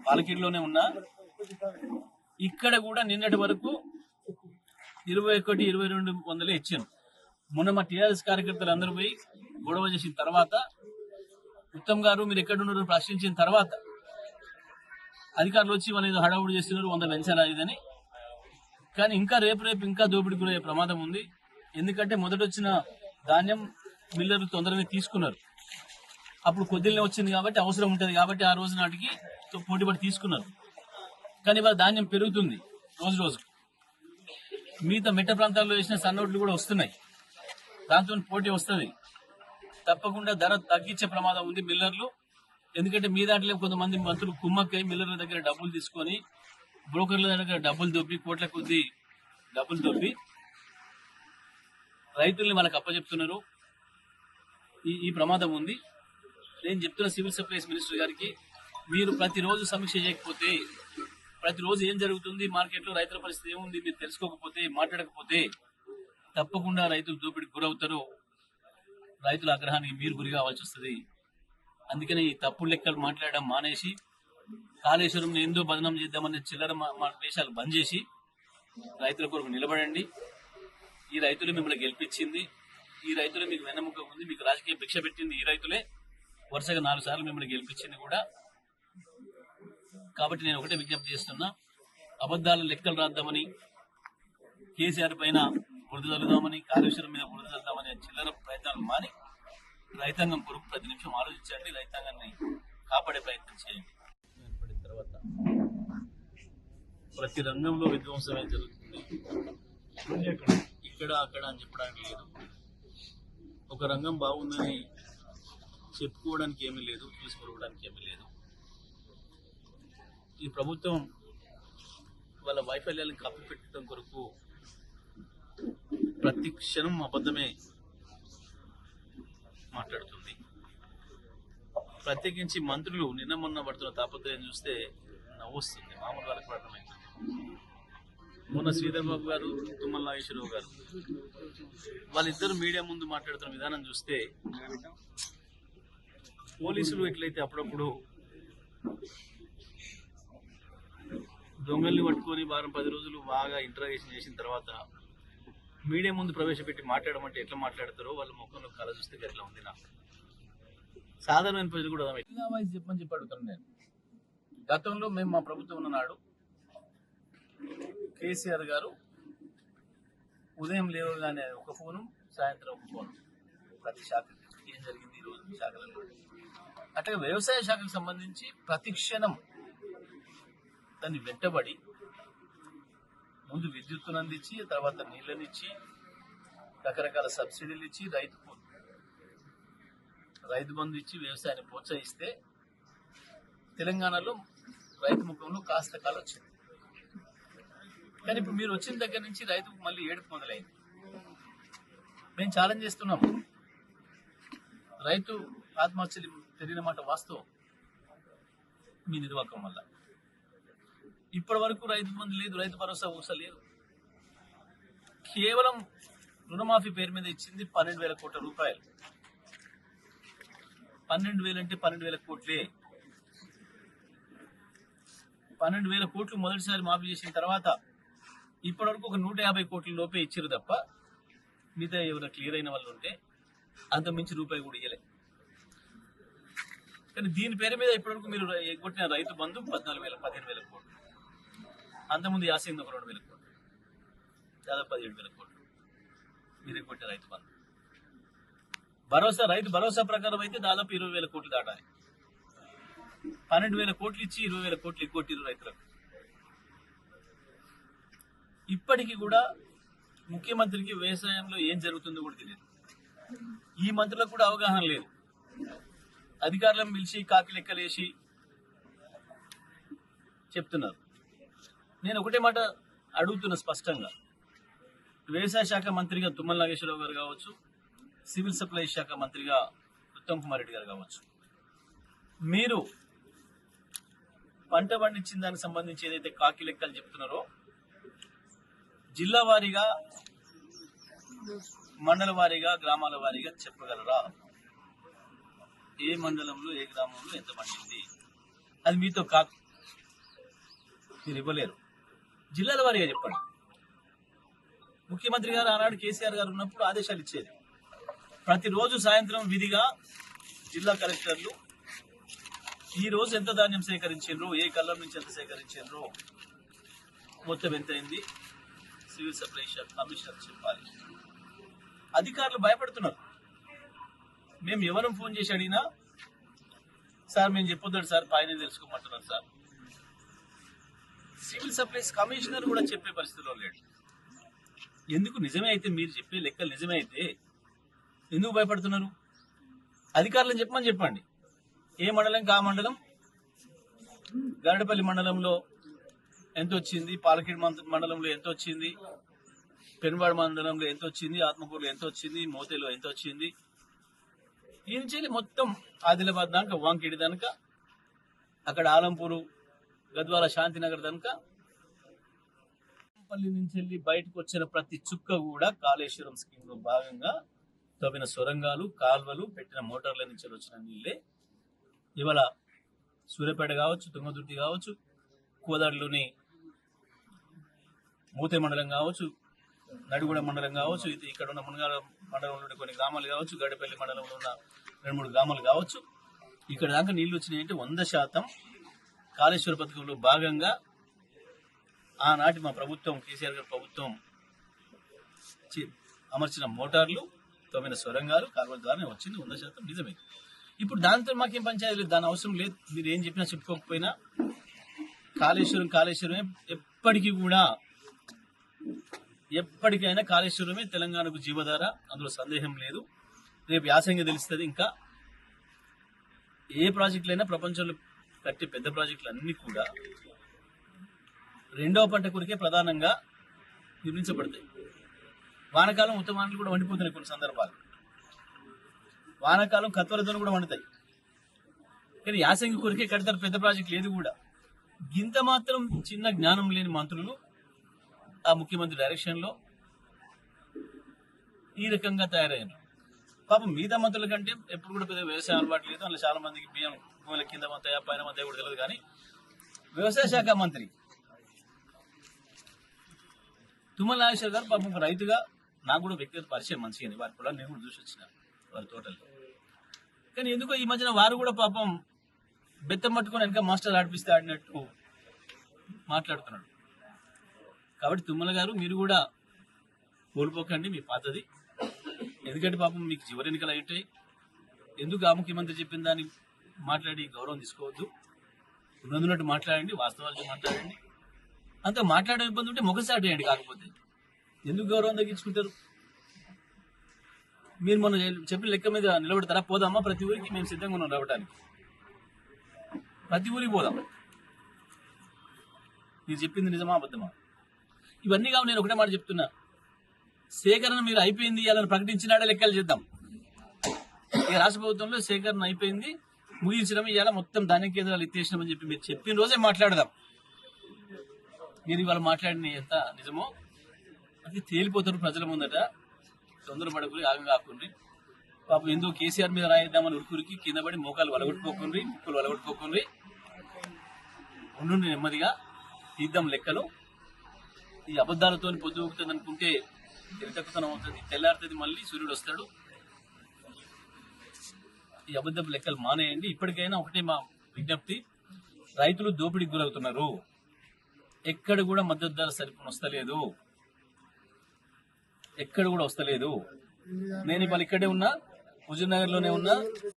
పాలకేడులోనే ఉన్నా. ఇక్కడ కూడా నిన్నటి వరకు 21,2200 ఇచ్చాను. మొన్న మా టీఆర్ఎస్ కార్యకర్తలు అందరూ పోయి గొడవ చేసిన తర్వాత ఉత్తమ్ గారు మీరు ఎక్కడున్నారు ప్రశ్నించిన తర్వాత అధికారులు వచ్చి వాళ్ళు ఏదో హడావుడి చేస్తున్నారు 100 పెంచాలా ఇదని. కానీ ఇంకా రేపు ఇంకా దోపిడీకి గురయ్యే ప్రమాదం ఉంది. ఎందుకంటే మొదట వచ్చిన ధాన్యం మిల్లర్లు తొందరగా తీసుకున్నారు. అప్పుడు కొద్దిగా వచ్చింది కాబట్టి అవసరం ఉంటుంది కాబట్టి ఆ రోజు నాటికి పోటీపడి తీసుకున్నారు. కానీ ఇవాళ ధాన్యం పెరుగుతుంది రోజు రోజు. మిగతా మెట్ట ప్రాంతాల్లో వేసిన సన్నోట్లు కూడా వస్తున్నాయి. దాంతో పోటీ వస్తుంది. తప్పకుండా ధర తగ్గించే ప్రమాదం ఉంది మిల్లర్లు. ఎందుకంటే మీ దాంట్లో కొంతమంది మంత్రులు కుమ్మక్కై మిల్లర్ల దగ్గర డబ్బులు తీసుకొని బ్రోకర్ల దగ్గర డబ్బులు దొబ్బి కోట్ల కొద్ది డబ్బులు దొబ్బి రైతుల్ని వాళ్ళకి అప్పచెప్తున్నారు. ఈ ప్రమాదం ఉంది. నేను చెప్తున్న సివిల్ సప్లైస్ మినిస్టర్ గారికి, మీరు ప్రతిరోజు సమీక్ష చేయకపోతే, ప్రతిరోజు ఏం జరుగుతుంది మార్కెట్లో రైతుల పరిస్థితి ఏముంది మీరు తెలుసుకోకపోతే, మాట్లాడకపోతే తప్పకుండా రైతులు దోపిడీకి గురవుతారు. రైతుల ఆగ్రహానికి మీరు గురి కావాల్సి వస్తుంది. అందుకని ఈ తప్పుడు లెక్కలు మాట్లాడడం మానేసి కాళేశ్వరం ఏందో బదనం చేద్దామనే చిల్లర వేషాలు బంద్ చేసి రైతుల కొరకు నిలబడండి. ఈ రైతులు మిమ్మల్ని గెలిపించింది, ఈ రైతులే మీకు వెన్నెముక ఉంది, మీకు రాజకీయ భిక్ష పెట్టింది ఈ రైతులే. వరుసగా 4 సార్లు మిమ్మల్ని గెలిపించింది కూడా. కాబట్టి నేను ఒకటే విజ్ఞప్తి చేస్తున్నా, అబద్ధాల లెక్కలు రాద్దామని, కేసీఆర్ పైన బురద చల్లుదామని, కాళేశ్వరం మీద బురద చల్లుదామని చిల్లర ప్రయత్నాలు మాని రైతాంగం కొరకు ప్రతి నిమిషం ఆలోచించండి. రైతాంగాన్ని కాపాడే ప్రయత్నం చేయండి. ఏర్పడిన తర్వాత ప్రతి రంగంలో విధ్వంసమే జరుగుతుంది. ఇక్కడ అక్కడ అని చెప్పడానికి లేదు. ఒక రంగం బాగుందని చెప్పుకోవడానికి ఏమీ లేదు, చూసుకోవడానికి ఏమీ లేదు. ఈ ప్రభుత్వం వాళ్ళ వైఫల్యాలను కప్పిపెట్టడం కొరకు ప్రతి క్షణం అబద్ధమే మాట్లాడుతుంది. ప్రత్యేకించి మంత్రులు నిన్న మొన్న పడుతున్న తాపత్రయం చూస్తే నవ్వొస్తుంది. మామూలు వాళ్ళకి అర్థమైంది. మొన్న శ్రీధర్ బాబు గారు, తుమ్మల నాగేశ్వరరావు గారు వాళ్ళిద్దరు మీడియా ముందు మాట్లాడుతున్న విధానం చూస్తే, పోలీసులు ఎట్లయితే అప్పుడప్పుడు దొంగల్ని పట్టుకొని 10 రోజులు బాగా ఇంటరాగేషన్ చేసిన తర్వాత మీడియా ముందు ప్రవేశపెట్టి మాట్లాడమంటే ఎట్లా మాట్లాడతారో వాళ్ళ ముఖంలో కళ చూస్తే ఎట్లా ఉంది. నాకు సాధారణమైన ప్రజలు కూడా వైజ్ చెప్పని చెప్పి అడుగుతాను నేను. గతంలో మేము మా ప్రభుత్వం ఉన్ననాడు కేసీఆర్ గారు ఉదయం లేవగానే ఒక ఫోను, సాయంత్రం ఒక ఫోను ప్రతి శాఖకి. ఏం జరిగింది ఈరోజు శాఖలలో? అట్లాగే వ్యవసాయ శాఖకు సంబంధించి ప్రతి క్షణం దాన్ని వెంటబడి ముందు విద్యుత్తును అందించి, తర్వాత నీళ్ళనిచ్చి, రకరకాల సబ్సిడీలు ఇచ్చి, రైతు బంధు ఇచ్చి వ్యవసాయాన్ని ప్రోత్సహిస్తే తెలంగాణలో రైతు ముఖంలో కాస్త కాలు వచ్చింది. కానీ ఇప్పుడు మీరు వచ్చిన దగ్గర నుంచి రైతుకు మళ్ళీ ఏడుపు మొదలైంది. మేము ఛాలెంజ్ చేస్తున్నాం. రైతు ఆత్మహత్యలు పెరిగిన మాట వాస్తవం. మీ నిర్వాహకం వల్ల ఇప్పటి వరకు రైతు బంధు లేదు, రైతు భరోసా ఊస లేదు. కేవలం రుణమాఫీ పేరు మీద ఇచ్చింది 12,000 కోట్ల రూపాయలు. 12,000 అంటే 12,000 కోట్లే. 12,000 కోట్లు మొదటిసారి మాఫీ చేసిన తర్వాత ఇప్పటి వరకు ఒక 150 కోట్ల లోపే ఇచ్చారు తప్ప మిగతా ఎవరైనా క్లియర్ అయిన వాళ్ళు ఉంటే అంత మించి రూపాయి కూడా ఇయ్యలే. కానీ దీని పేరు మీద ఇప్పటివరకు మీరు ఎగ్గొట్టిన రైతు బంధు 14,000, 15,000 కోట్లు. అంతకుముందు యాసింది ఒక 2,000 కోట్లు, దాదాపు 17,000 కోట్లు మీరు ఎగ్గొట్టిన రైతు బంధు. రైతు భరోసా ప్రకారం అయితే దాదాపు 20,000 కోట్లు దాటాలి. 12,000 కోట్లు ఇచ్చి 20,000 కోట్లు ఎగ్గొట్టిరు రైతులకు. ఇప్పటికీ కూడా ముఖ్యమంత్రికి వ్యవసాయంలో ఏం జరుగుతుందో కూడా తెలియదు. ఈ మంత్రులకు కూడా అవగాహన లేదు. అధికారులను పిలిచి కాకి లెక్కలేసి చెప్తున్నారు. నేను ఒకటే మాట అడుగుతున్నా స్పష్టంగా. వ్యవసాయ శాఖ మంత్రిగా తుమ్మల నాగేశ్వరరావు గారు కావచ్చు, సివిల్ సప్లైస్ శాఖ మంత్రిగా ఉత్తమ్ కుమార్ రెడ్డి గారు కావచ్చు, మీరు పంట పండించిన దానికి సంబంధించి ఏదైతే కాకి లెక్కలు చెప్తున్నారో జిల్లా వారీగా, మండల వారీగా, గ్రామాల వారీగా చెప్పగలరా? ఏ మండలంలో ఏ గ్రామంలో ఎంత పండింది? అది మీతో కాదు, మీరు ఇవ్వలేరు. జిల్లాల వారీగా చెప్పండి. ముఖ్యమంత్రి గారు ఆనాడు కేసీఆర్ గారు ఉన్నప్పుడు ఆదేశాలు ఇచ్చేది, ప్రతిరోజు సాయంత్రం విధిగా జిల్లా కలెక్టర్లు ఈ రోజు ఎంత ధాన్యం సేకరించారు, ఏ కళ్ళం నుంచి ఎంత సేకరించారు, మొత్తం ఎంత అయింది, సివిల్ సప్లై కమిషనర్ చెప్పాలి. అధికారులు భయపడుతున్నారు. మేము ఎవరు ఫోన్ చేసి అడిగినా సార్ మేము చెప్పొద్దు సార్, పైన తెలుసుకోమంటున్నారు సార్. సివిల్ సప్లైస్ కమిషనర్ కూడా చెప్పే పరిస్థితిలో లేడు. ఎందుకు? నిజమే అయితే, మీరు చెప్పే లెక్కలు నిజమే అయితే ఎందుకు భయపడుతున్నారు? అధికారులను చెప్పమని చెప్పండి. ఏ మండలం ఆ మండలం, గరడపల్లి మండలంలో ఎంత వచ్చింది, పాలకేడు మండలంలో ఎంత వచ్చింది, పెనుబాడు మండలంలో ఎంత వచ్చింది, ఆత్మకూరులో ఎంత వచ్చింది, మోతేలో ఎంత వచ్చింది, ఈ నుంచి మొత్తం ఆదిలాబాద్ దాకా, వాంకిడి దాకా, అక్కడ ఆలంపూరు, గద్వాల, శాంతినగర్ దాకా, పల్లి నుంచి వెళ్ళి బయటకు వచ్చిన ప్రతి చుక్క కూడా కాళేశ్వరం స్కీమ్ లో భాగంగా తవ్విన సొరంగాలు, కాల్వలు, పెట్టిన మోటార్ల నుంచి వచ్చిన నీళ్లే ఇవాళ సూర్యాపేట కావచ్చు, తుంగతుర్తి కావచ్చు, కోదాడిలోని మూతే మండలం కావచ్చు, నడిగూడ మండలం కావచ్చు, ఇక్కడ ఉన్న మునగాల మండలంలోని కొన్ని గ్రామాలు కావచ్చు, గడపల్లి మండలంలో ఉన్న 2-3 గ్రామాలు కావచ్చు, ఇక్కడ దాకా నీళ్లు వచ్చినాయంటే 100% కాళేశ్వర పథకంలో భాగంగా ఆనాటి మా ప్రభుత్వం, కేసీఆర్ గారి ప్రభుత్వం అమర్చిన మోటార్లు, తవ్విన సొరంగాలు, కాలువల ద్వారానే వచ్చింది. 100% నిజమే. ఇప్పుడు దాంతో మాకేం పంచాయతీ లేదు, దాని అవసరం లేదు. మీరు ఏం చెప్పినా చెప్పుకోకపోయినా కాళేశ్వరమే ఎప్పటికైనా కాళేశ్వరమే తెలంగాణకు జీవధార, అందులో సందేహం లేదు. రేపు యాసంగా తెలుస్తుంది. ఇంకా ఏ ప్రాజెక్టులైనా ప్రపంచంలో కట్టే పెద్ద ప్రాజెక్టులు అన్ని కూడా రెండవ పంట కొరికే ప్రధానంగా నిర్మించబడతాయి. వానకాలం ఉత్తమానాలు కూడా వండిపోతున్నాయి, కొన్ని సందర్భాలు వానాకాలం కత్వలతో కూడా వండుతాయి. కానీ యాసంగి కొరికే కడతారు పెద్ద ప్రాజెక్టులు ఏది కూడా. గింత మాత్రం చిన్న జ్ఞానం లేని మంత్రులు ఆ ముఖ్యమంత్రి డైరెక్షన్ లో ఈ రకంగా తయారయ్యారు. పాపం మిగతా మంత్రుల కంటే ఎప్పుడు కూడా పెద్ద వ్యవసాయం అలవాటు లేదు. అందులో చాలా మందికి బియ్యం భూముల కింద మంతయా పైన మంతయా కూడా తెలియదు. కానీ వ్యవసాయ శాఖ మంత్రి తుమ్మల నాగేశ్వర్ గారు పాపం ఒక రైతుగా నాకు కూడా వ్యక్తిగత పరిచయం మంచిగా, వారి కూడా నేను కూడా చూసి వచ్చిన వారి తోటల్లో. కానీ ఎందుకో ఈ మధ్యన వారు కూడా పాపం బెత్తం పట్టుకొని వెనక మాస్టర్ ఆడిపిస్తే ఆడినట్టు మాట్లాడుతున్నాడు. కాబట్టి తుమ్మల గారు మీరు కూడా కోల్పోకండి మీ పాతది. ఎందుకంటే పాపం మీకు చివరి ఎన్నికలు అయ్యాయి. ఎందుకు ఆ ముఖ్యమంత్రి చెప్పిన దాన్ని మాట్లాడి గౌరవం తీసుకోవద్దు. ఉన్నట్టు మాట్లాడండి, వాస్తవాలు మాట్లాడండి. అంత మాట్లాడే ఇబ్బంది ఉంటే మొగసాటి చేయండి. కాకపోతే ఎందుకు గౌరవం తగ్గించుకుంటారు? మీరు మొన్న చెప్పిన లెక్క మీద నిలబడతారా? పోదామా ప్రతి ఊరికి? మేము సిద్ధంగా ఉన్నాం రావడానికి. ప్రతి ఊరికి పోదాం. మీరు చెప్పింది నిజమా అబద్ధమా? ఇవన్నీ కావు. నేను ఒకటే మాట చెప్తున్నా, సేకరణ మీరు అయిపోయింది అని ప్రకటించినాడే లెక్కలు చేద్దాం. ఇక రాష్ట్ర ప్రభుత్వంలో సేకరణ అయిపోయింది, ముగించడం, ఇవాళ మొత్తం ధాన్యం కేంద్రాలు ఎత్తేసినామని చెప్పి మీరు చెప్పిన రోజే మాట్లాడదాం. మీరు ఇవాళ మాట్లాడిన ఎంత నిజమో అది తేలిపోతారు ప్రజల ముందట. తొందరపడకుని, ఆగం కాకుండా పాపం ఎందుకు కేసీఆర్ మీద రాయిద్దామని ఉరుకురికి కింద పడి మోకాలు వలగొట్టుకోకుండా, ముక్కులు వలగొట్టుకోకుండా ఉండు. నెమ్మదిగా తీద్దాం లెక్కలు. ఈ అబద్ధాలతో పొద్దు ఊగుతుంది అనుకుంటే తెలితక్కుతనం అవుతుంది. తెల్లారుతుంది, మళ్ళీ సూర్యుడు వస్తాడు. ఈ అబద్ధపు లెక్కలు మానేయండి. ఇప్పటికైనా ఒకటే మా విజ్ఞప్తి, రైతులు దోపిడీకి గురవుతున్నారు. ఎక్కడ కూడా మద్దతు ధర సరిపోని వస్తలేదు, ఎక్కడ కూడా వస్తలేదు. నేను ఇవాళ ఇక్కడే ఉన్నా, హుజూర్ నగర్ లోనే ఉన్నా.